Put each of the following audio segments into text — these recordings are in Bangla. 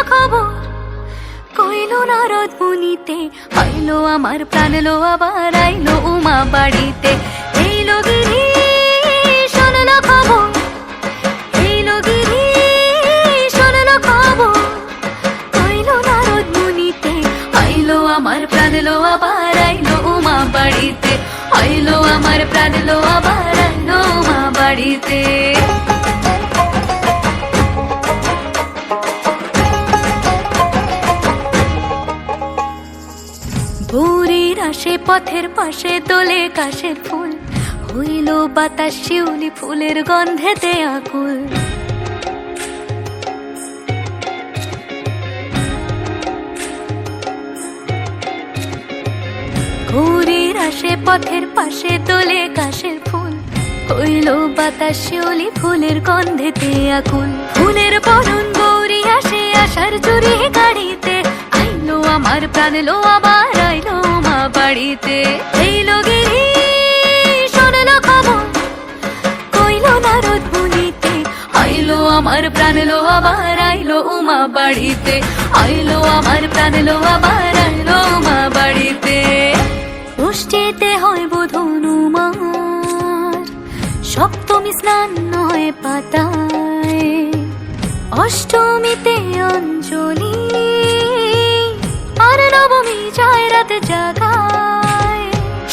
খবর কইলো নারদ মুনিতে, আইলো আমার প্রাণ লো আবার আইলো উমা বাড়িতে। এইলো গিরি শোনলো খবর, এইলো গিরি শোনলো খবর কইলো নারদ মুনিতে, আইলো আমার প্রাণ লো আবার আইলো উমা বাড়িতে, আইলো আমার প্রাণ লো আবার আইলো উমা বাড়িতে। ভোরের আসে পথের পাশে দোলে কাশের ফুল, হইল বাতাস শিউলি ফুলের গন্ধেতে আকুল। ভোরের আসে পথের পাশে দোলে কাশের ফুল, হইল বাতাস শিউলি ফুলের গন্ধেতে আকুল। ফুলের বরণ গৌরী আসে আশার চুরি গাড়িতে, আইলো আমার প্রাণ লো আবার আইলো মা বাড়িতে। এইলো গিরি শোনলো খবর কইলো নারদ মুনিতে, আইলো আমার প্রাণ লো আবার আইলো উমা বাড়িতে, আইলো আমার প্রাণ লো আবার আইলো উমা বাড়িতে। ষষ্ঠীতে হয় বোধন উমার, সপ্তমী স্নান হয় পাতায়, অষ্টমীতে অঞ্জলি, আর নবমী যায় রাত জাগায়।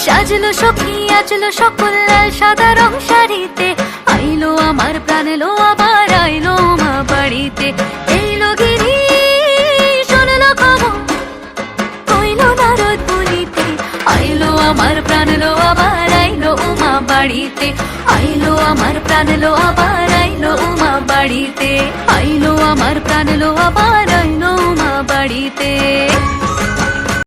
সাজলো সখী আজলো সকল লাল সাদা রং শাড়িতে, আইলো আমার প্রাণ লো আবার আইলো মা বাড়িতে। এইলো গিরি শোনলো খবর কইলো নারদ মুনিতে, আইলো আমার প্রাণ লো আবার আইলো উমা বাড়িতে, আইলো আমার প্রাণ লো আবার আইলো উমা বাড়িতে, আইলো আমার প্রাণ লো আবার আইলো উমা বাড়িতে।